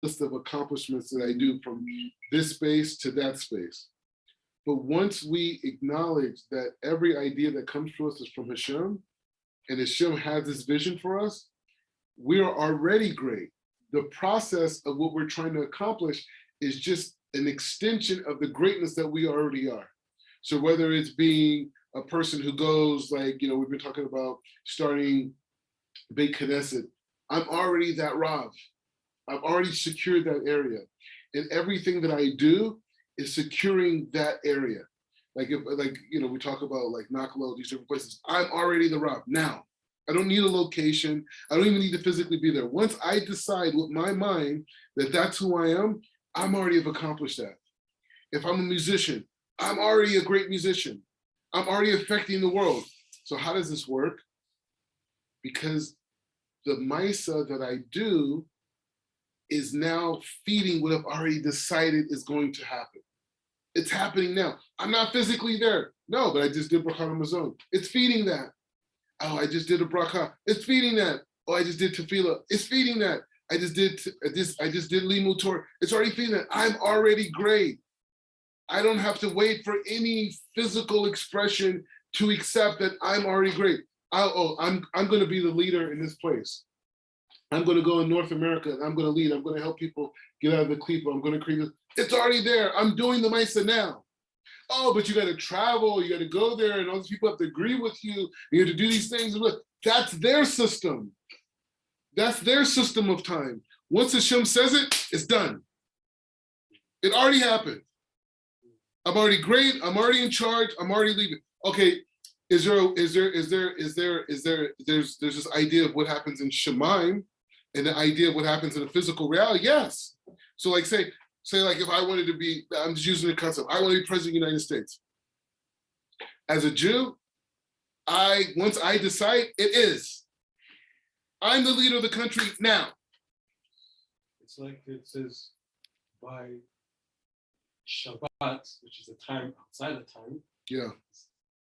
list of accomplishments that I do from this space to that space. But once we acknowledge that every idea that comes to us is from Hashem, and Hashem has this vision for us, we are already great. The process of what we're trying to accomplish is just an extension of the greatness that we already are. So whether it's being a person who goes, like, we've been talking about starting Beit Knesset, I'm already that Rav. I've already secured that area. And everything that I do is securing that area. We talk about like Naklo, these different places. I'm already the Rav now. I don't need a location. I don't even need to physically be there. Once I decide with my mind that that's who I am, I'm already have accomplished that. If I'm a musician, I'm already a great musician. I'm already affecting the world. So how does this work? Because the Maisa that I do is now feeding what I've already decided is going to happen. It's happening now. I'm not physically there. No, but I just did Bracha Hamazon. It's feeding that. Oh, I just did a Bracha. It's feeding that. Oh, I just did Tefillah. It's feeding that. I just did Limud Torah. It's already feeding that. I'm already great. I don't have to wait for any physical expression to accept that I'm already great. I'm going to be the leader in this place. I'm going to go in North America and I'm going to lead. I'm going to help people get out of the klipa. I'm going to create this. It's already there. I'm doing the Maisa now. Oh, but you got to travel. You got to go there, and all these people have to agree with you. You have to do these things. That's their system. That's their system of time. Once Hashem says it, it's done. It already happened. I'm already great. I'm already in charge. I'm already leaving. Okay. There's this idea of what happens in Shemaim and the idea of what happens in the physical reality. Yes. So like say like if I wanted to be, I'm just using the concept, I want to be president of the United States. As a Jew, once I decide, it is. I'm the leader of the country now. It's like it says by Shabbat, which is a time outside of time. Yeah.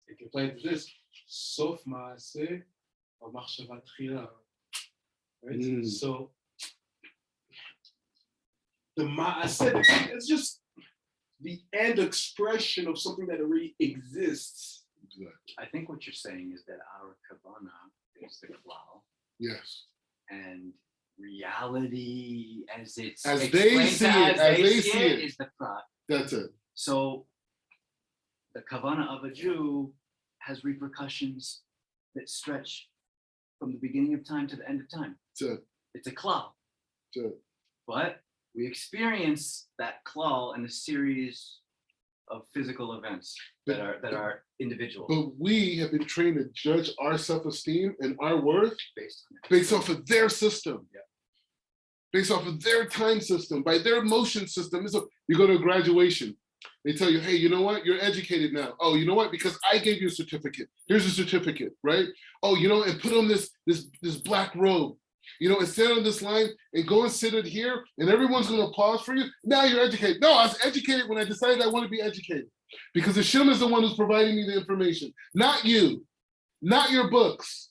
It can play into this. Sof Maaseh or Machshava Tchila. Right? So the Maaseh, it's just the end expression of something that already exists. I think what you're saying is that our Kavanah is the klal. Yes. And reality as they see it is the prat. That's it. So the Kavanah of a Jew has repercussions that stretch from the beginning of time to the end of time. It's a klal. But we experience that klal in a series of physical events that are individual. But we have been trained to judge our self-esteem and our worth based off of their system. Yeah. Based off of their time system, by their emotion system. So you go to a graduation, they tell you, hey, you know what? You're educated now. Oh, you know what? Because I gave you a certificate. Here's a certificate, right? Oh, and put on this black robe, and stand on this line and go and sit it here, and everyone's going to applaud for you. Now you're educated. No, I was educated when I decided I want to be educated, because Hashem is the one who's providing me the information, not you, not your books.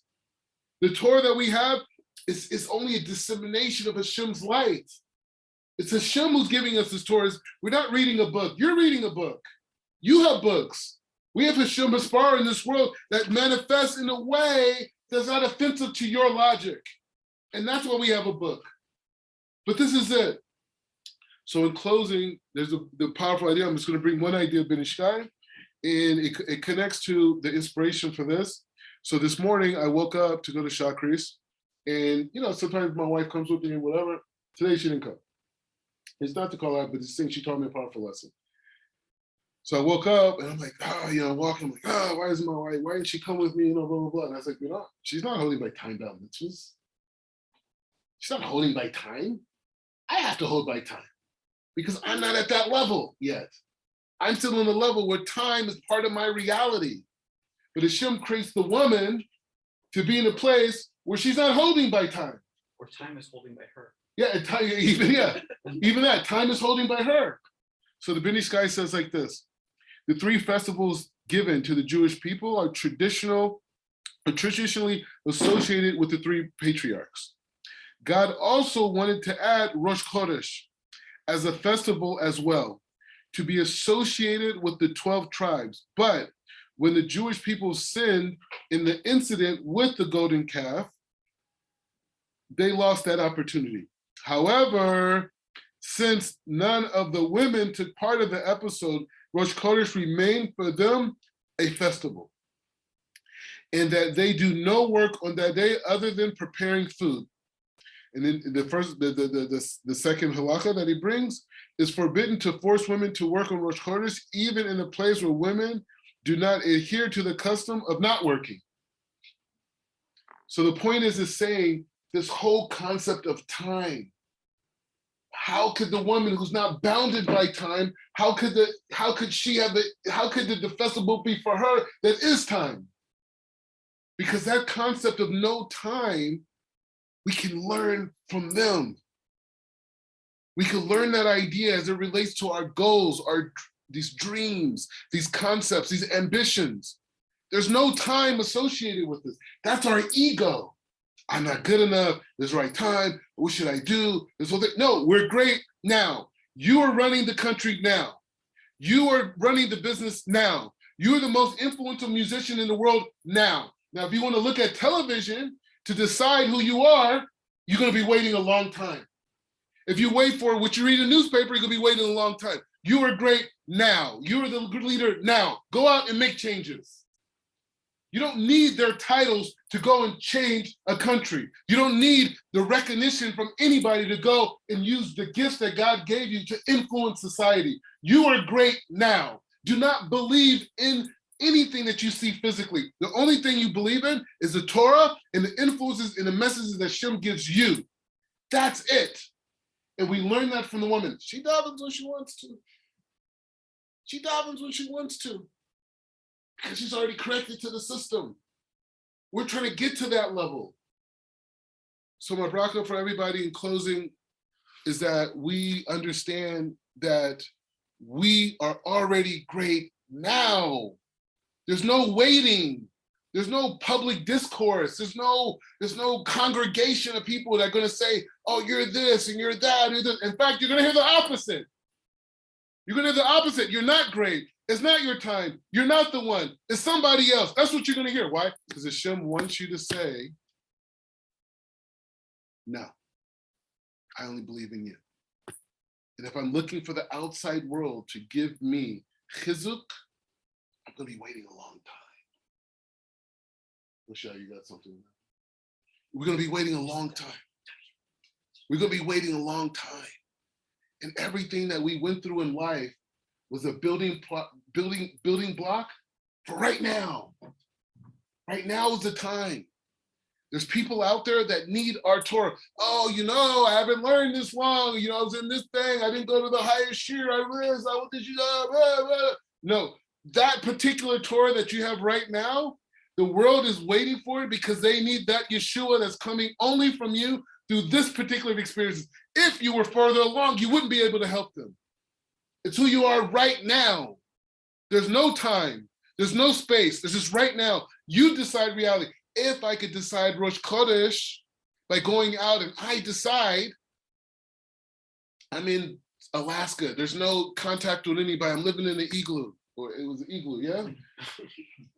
The Torah that we have is only a dissemination of Hashem's light. It's Hashem who's giving us this Torah. We're not reading a book. You're reading a book. You have books. We have Hashem Haspar in this world that manifests in a way that's not offensive to your logic. And that's why we have a book. But this is it. So in closing, there's the powerful idea. I'm just going to bring one idea of Ben Ish Chai, and it connects to the inspiration for this. So this morning, I woke up to go to Shakris, and sometimes my wife comes with me and whatever. Today she didn't come. It's not to call out, but it's saying she taught me a powerful lesson. So I woke up and I'm like, walking. I'm like, why isn't my wife? Why didn't she come with me? Blah, blah, blah. And I was like, she's not holding by time-bound mitzvahs. She's not holding by time. I have to hold by time because I'm not at that level yet. I'm still on the level where time is part of my reality. But Hashem creates the woman to be in a place where she's not holding by time. Or time is holding by her. Yeah, even that, time is holding by her. So the Ben Ish Chai says like this: the three festivals given to the Jewish people are traditionally associated with the three patriarchs. God also wanted to add Rosh Chodesh as a festival as well, to be associated with the 12 tribes. But when the Jewish people sinned in the incident with the golden calf, they lost that opportunity. However, since none of the women took part of the episode, Rosh Chodesh remained for them a festival, and that they do no work on that day other than preparing food. And then the second halakha that he brings is forbidden to force women to work on Rosh Chodesh, even in a place where women do not adhere to the custom of not working. So the point is saying this whole concept of time. How could the woman who's not bounded by time, how could the festival be for her that is time? Because that concept of no time, we can learn from them. We can learn that idea as it relates to our goals, these dreams, these concepts, these ambitions. There's no time associated with this. That's our ego. I'm not good enough. There's the right time. What should I do? No, we're great now. You are running the country now. You are running the business now. You're the most influential musician in the world now. Now, if you want to look at television to decide who you are, you're going to be waiting a long time. If you wait for what you read in a newspaper, you're going to be waiting a long time. You are great now. You are the leader now. Go out and make changes. You don't need their titles to go and change a country. You don't need the recognition from anybody to go and use the gifts that God gave you to influence society. You are great now. Do not believe in anything that you see physically. The only thing you believe in is the Torah and the influences and the messages that Shem gives you. That's it. And we learn that from the woman. She davens when she wants to. She davens when she wants to. Because she's already connected to the system. We're trying to get to that level. So my bracha for everybody in closing is that we understand that we are already great now. There's no waiting. There's no public discourse. There's no congregation of people that are going to say, oh, you're this and you're that. You're this. In fact, you're going to hear the opposite. You're going to hear the opposite. You're not great. It's not your time. You're not the one. It's somebody else. That's what you're going to hear. Why? Because Hashem wants you to say, no, I only believe in you. And if I'm looking for the outside world to give me chizuk, I'm going to be waiting a long time. Michelle, you got something? We're going to be waiting a long time. We're going to be waiting a long time. And everything that we went through in life was a building block for right now. Right now is the time. There's people out there that need our Torah. Oh, I haven't learned this long. I was in this thing. I didn't go to the highest shir. I went to you. No, that particular Torah that you have right now, the world is waiting for it because they need that Yeshua that's coming only from you through this particular experience. If you were further along, you wouldn't be able to help them. It's who you are right now. There's no time. There's no space. This is right now. You decide reality. If I could decide Rosh Chodesh by going out and I decide, I'm in Alaska. There's no contact with anybody. I'm living in an igloo. Or it was an igloo, yeah?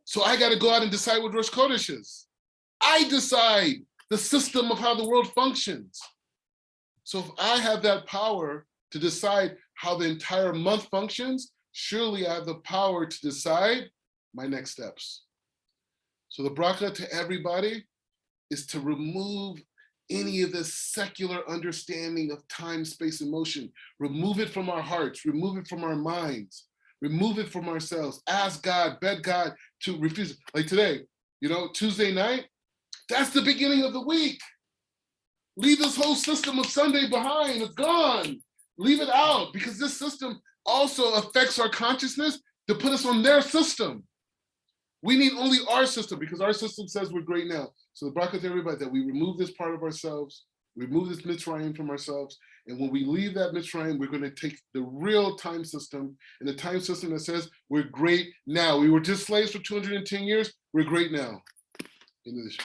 So I got to go out and decide what Rosh Chodesh is. I decide the system of how the world functions. So if I have that power to decide how the entire month functions, surely I have the power to decide my next steps. So the bracha to everybody is to remove any of this secular understanding of time, space, and motion. Remove it from our hearts, remove it from our minds, remove it from ourselves. Ask God, beg God to refuse. Like today, Tuesday night, that's the beginning of the week. Leave this whole system of Sunday behind, it's gone. Leave it out, because this system also affects our consciousness to put us on their system. We need only our system, because our system says we're great now. So the bracha to everybody that we remove this part of ourselves, remove this Mitzrayim from ourselves, and when we leave that Mitzrayim, we're going to take the real time system, and the time system that says we're great now. We were just slaves for 210 years, we're great now. Into the